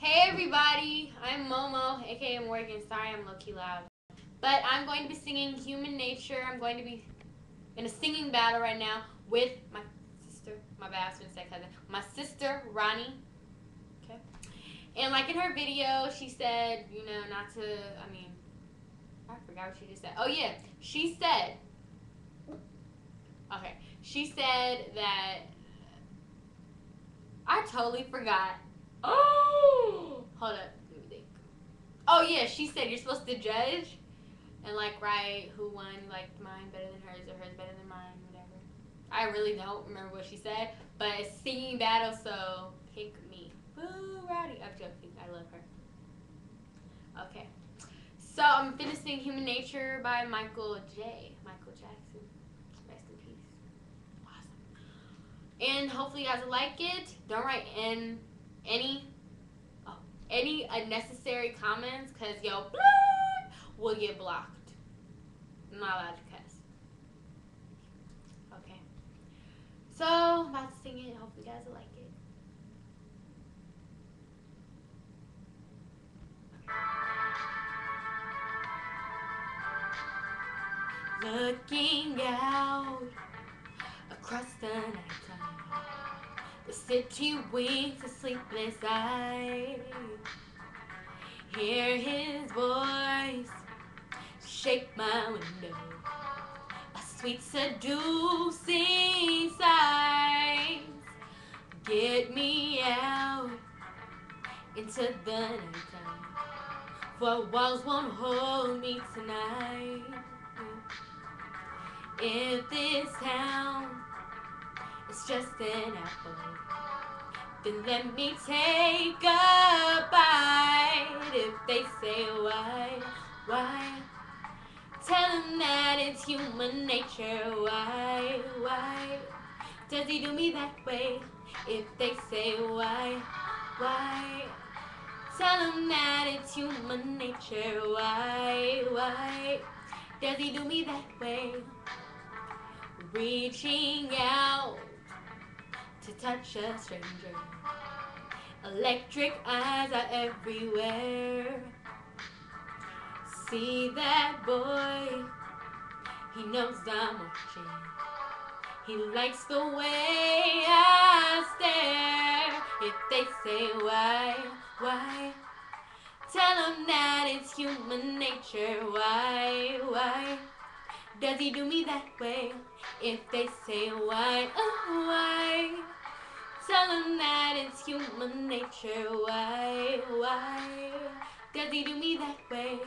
Hey everybody, I'm Momo, aka Morgan. Sorry I'm low-key loud. But I'm going to be singing Human Nature. I'm going to be in a singing battle right now with my sister. My bad, I was going to say cousin. My sister, Ronnie. Okay. And like in her video, she said, not to, I forgot what she just said. Oh yeah, she said that, I totally forgot. Oh! Hold up, let me think. Oh yeah, she said you're supposed to judge and write who won, mine better than hers or hers better than mine, whatever. I really don't remember what she said, but it's singing battle, so pick me. Boo, Rowdy. I'm joking. I love her. Okay. So I'm finishing Human Nature by Michael Jackson. Rest in peace. Awesome. And hopefully you guys will like it. Don't write in any unnecessary comments, because yo will get blocked. I'm not allowed to cuss. Okay. So, I'm about to sing it. Hope you guys will like it. Looking out across the nighttime, the city winks a sleepless eye. Hear his voice shake my window, a sweet seducing signs. Get me out into the nighttime, for walls won't hold me tonight. If this town is just an apple, then let me take a bite. If they say why, tell them that it's human nature. Why does he do me that way? If they say why, tell them that it's human nature. Why does he do me that way? Reaching out to touch a stranger, electric eyes are everywhere. See that boy, he knows I'm watching. He likes the way I stare. If they say why, tell him that it's human nature. Why does he do me that way? If they say why, tell him that it's human nature. Why does he do me that way?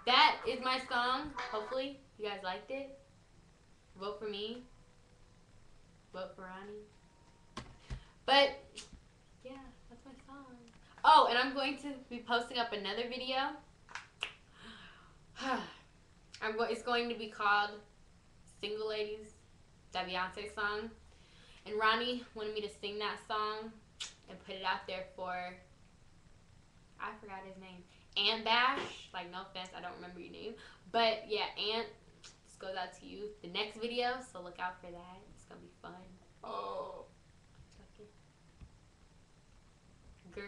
That is my song. Hopefully you guys liked it. Vote for me. Vote for Ronnie. But yeah, that's my song. Oh, and I'm going to be posting up another video. It's going to be called Single Ladies, that Beyonce song. And Ronnie wanted me to sing that song and put it out there for, I forgot his name, Ant Bash. No offense, I don't remember your name. But yeah, Ant, this goes out to you. The next video, so look out for that. It's going to be fun. Oh. Girl.